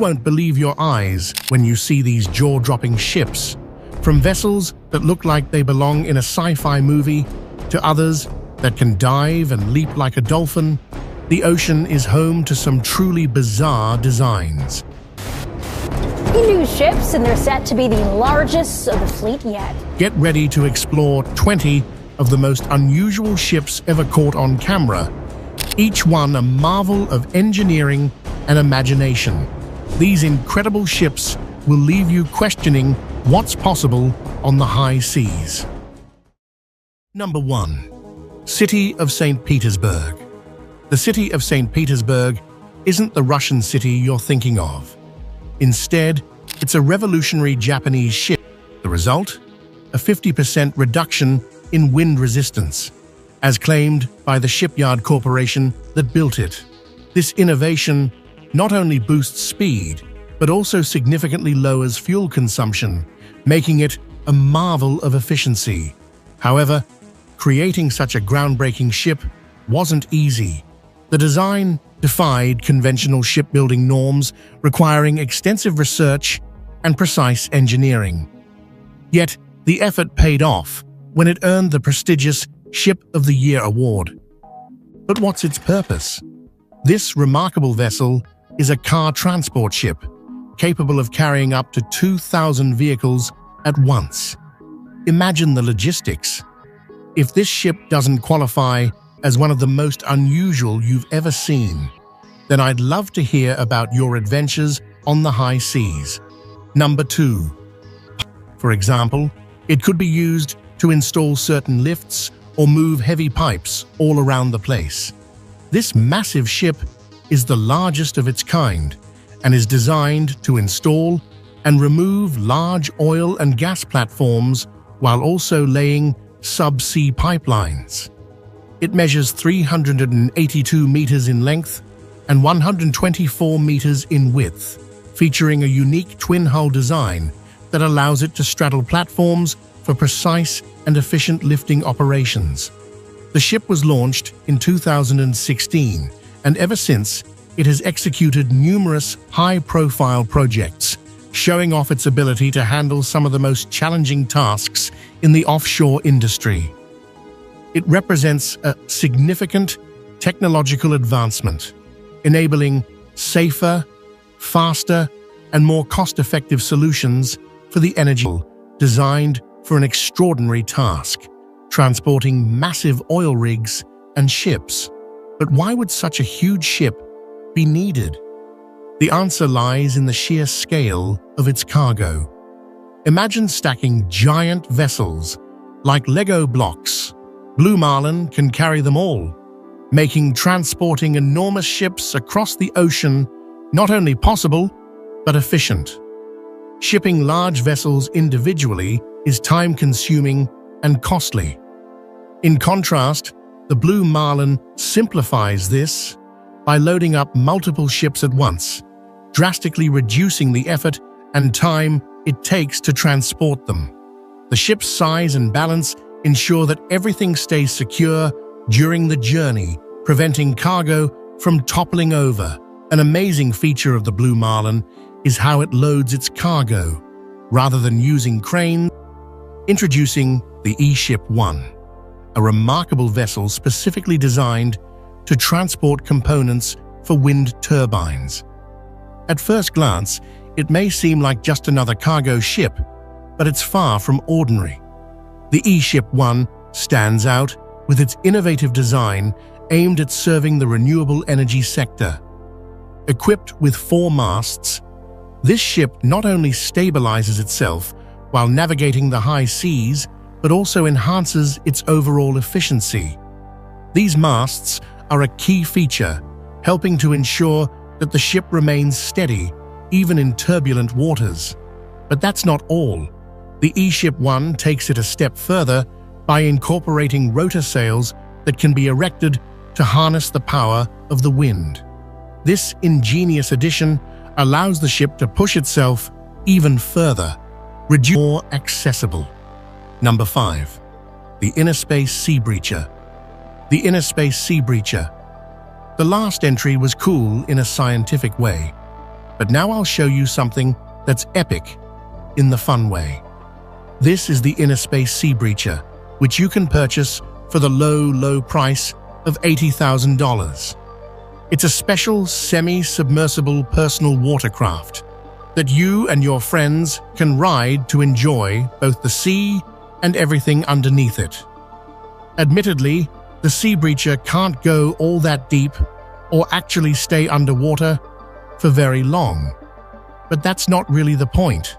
won't believe your eyes when you see these jaw-dropping ships. From vessels that look like they belong in a sci-fi movie to others that can dive and leap like a dolphin, the ocean is home to some truly bizarre designs. New ships, and they're set to be the largest of the fleet yet. Get ready to explore 20 of the most unusual ships ever caught on camera, each one a marvel of engineering and imagination. These incredible ships will leave you questioning what's possible on the high seas. Number 1. City of St. Petersburg. The city of St. Petersburg isn't the Russian city you're thinking of. Instead, it's a revolutionary Japanese ship. The result? A 50% reduction in wind resistance, as claimed by the shipyard corporation that built it. This innovation not only boosts speed, but also significantly lowers fuel consumption, making it a marvel of efficiency. However, creating such a groundbreaking ship wasn't easy. The design defied conventional shipbuilding norms, requiring extensive research and precise engineering. Yet, the effort paid off when it earned the prestigious Ship of the Year award. But what's its purpose? This remarkable vessel is a car transport ship, capable of carrying up to 2,000 vehicles at once. Imagine the logistics. If this ship doesn't qualify as one of the most unusual you've ever seen, then I'd love to hear about your adventures on the high seas. Number 2. For example, it could be used to install certain lifts or move heavy pipes all around the place. This massive ship is the largest of its kind and is designed to install and remove large oil and gas platforms while also laying subsea pipelines. It measures 382 meters in length and 124 meters in width, featuring a unique twin-hull design that allows it to straddle platforms for precise and efficient lifting operations. The ship was launched in 2016, and ever since, it has executed numerous high-profile projects, showing off its ability to handle some of the most challenging tasks in the offshore industry. It represents a significant technological advancement, enabling safer, faster, and more cost-effective solutions for the energy designed for an extraordinary task, transporting massive oil rigs and ships. But why would such a huge ship be needed? The answer lies in the sheer scale of its cargo. Imagine stacking giant vessels like Lego blocks. Blue Marlin can carry them all, making transporting enormous ships across the ocean not only possible, but efficient. Shipping large vessels individually is time-consuming and costly. In contrast, the Blue Marlin simplifies this by loading up multiple ships at once, drastically reducing the effort and time it takes to transport them. The ship's size and balance ensure that everything stays secure during the journey, preventing cargo from toppling over. An amazing feature of the Blue Marlin is how it loads its cargo, rather than using cranes. Introducing the E-Ship 1, a remarkable vessel specifically designed to transport components for wind turbines. At first glance, it may seem like just another cargo ship, but it's far from ordinary. The E-Ship 1 stands out with its innovative design aimed at serving the renewable energy sector. Equipped with 4 masts, this ship not only stabilizes itself while navigating the high seas, but also enhances its overall efficiency. These masts are a key feature, helping to ensure that the ship remains steady, even in turbulent waters. But that's not all. The E-Ship 1 takes it a step further by incorporating rotor sails that can be erected to harness the power of the wind. This ingenious addition allows the ship to push itself even further, more accessible. Number 5. The Inner Space Sea Breacher. The Inner Space Sea Breacher. The last entry was cool in a scientific way. But now I'll show you something that's epic in the fun way. This is the Inner Space Sea Breacher, which you can purchase for the low price of $80,000. It's a special semi-submersible personal watercraft that you and your friends can ride to enjoy both the sea and everything underneath it. Admittedly, the Sea Breacher can't go all that deep or actually stay underwater for very long. But that's not really the point.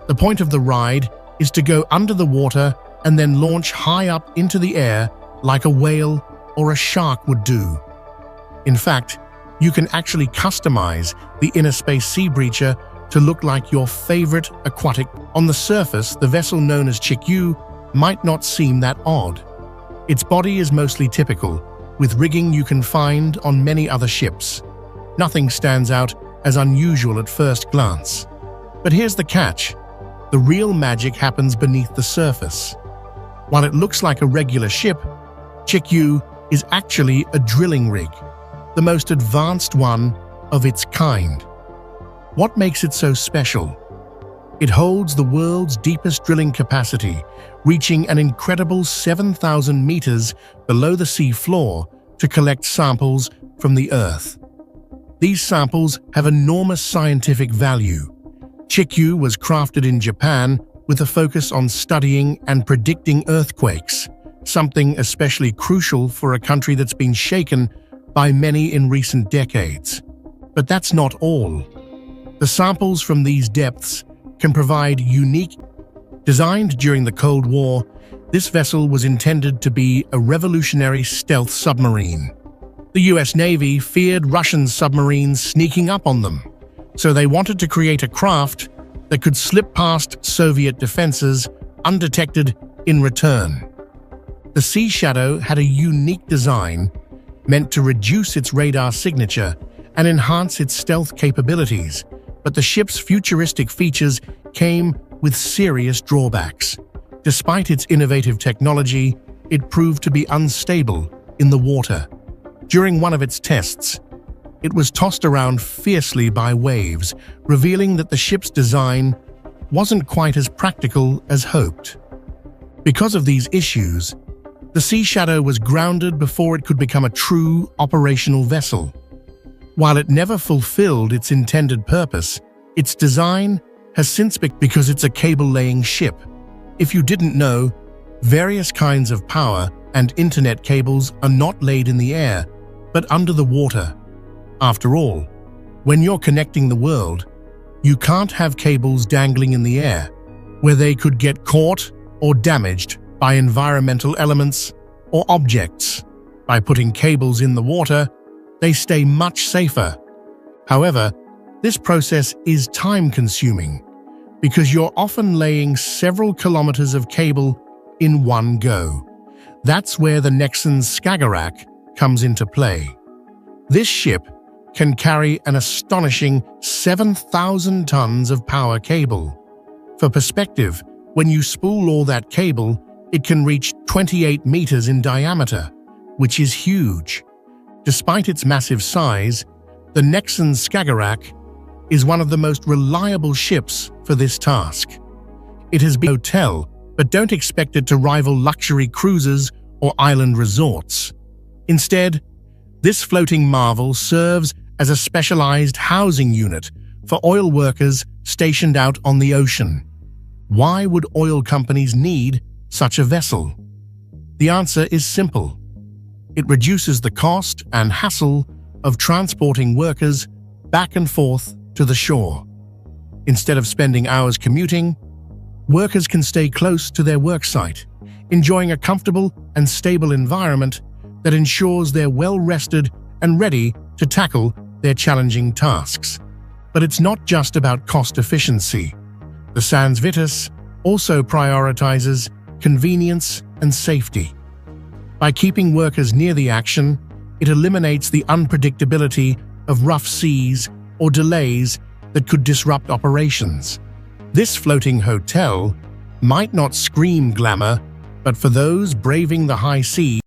The point of the ride is to go under the water and then launch high up into the air like a whale or a shark would do. In fact, you can actually customize the Inner Space Sea Breacher to look like your favorite aquatic. On the surface, the vessel known as Chikyu might not seem that odd. Its body is mostly typical, with rigging you can find on many other ships. Nothing stands out as unusual at first glance. But here's the catch. The real magic happens beneath the surface. While it looks like a regular ship, Chikyu is actually a drilling rig, the most advanced one of its kind. What makes it so special? It holds the world's deepest drilling capacity, reaching an incredible 7,000 meters below the sea floor to collect samples from the Earth. These samples have enormous scientific value. Chikyu was crafted in Japan with a focus on studying and predicting earthquakes, something especially crucial for a country that's been shaken by many in recent decades. But that's not all. The samples from these depths can provide unique. Designed during the Cold War, this vessel was intended to be a revolutionary stealth submarine. The US Navy feared Russian submarines sneaking up on them, so they wanted to create a craft that could slip past Soviet defenses undetected in return. The Sea Shadow had a unique design meant to reduce its radar signature and enhance its stealth capabilities, but the ship's futuristic features came with serious drawbacks. Despite its innovative technology, it proved to be unstable in the water. During one of its tests, it was tossed around fiercely by waves, revealing that the ship's design wasn't quite as practical as hoped. Because of these issues, the Sea Shadow was grounded before it could become a true operational vessel. While it never fulfilled its intended purpose, its design has since because it's a cable-laying ship. If you didn't know, various kinds of power and internet cables are not laid in the air, but under the water. After all, when you're connecting the world, you can't have cables dangling in the air, where they could get caught or damaged by environmental elements or objects. By putting cables in the water, they stay much safer. However, this process is time-consuming because you're often laying several kilometers of cable in one go. That's where the Nexans Skagerrak comes into play. This ship can carry an astonishing 7,000 tons of power cable. For perspective, when you spool all that cable, it can reach 28 meters in diameter, which is huge. Despite its massive size, the Nexans Skagerrak is one of the most reliable ships for this task. It has been a hotel, but don't expect it to rival luxury cruises or island resorts. Instead, this floating marvel serves as a specialized housing unit for oil workers stationed out on the ocean. Why would oil companies need such a vessel? The answer is simple. It reduces the cost and hassle of transporting workers back and forth to the shore. Instead of spending hours commuting, workers can stay close to their work site, enjoying a comfortable and stable environment that ensures they're well-rested and ready to tackle their challenging tasks. But it's not just about cost efficiency. The Sans Vitus also prioritizes convenience and safety. By keeping workers near the action, it eliminates the unpredictability of rough seas or delays that could disrupt operations. This floating hotel might not scream glamour, but for those braving the high seas,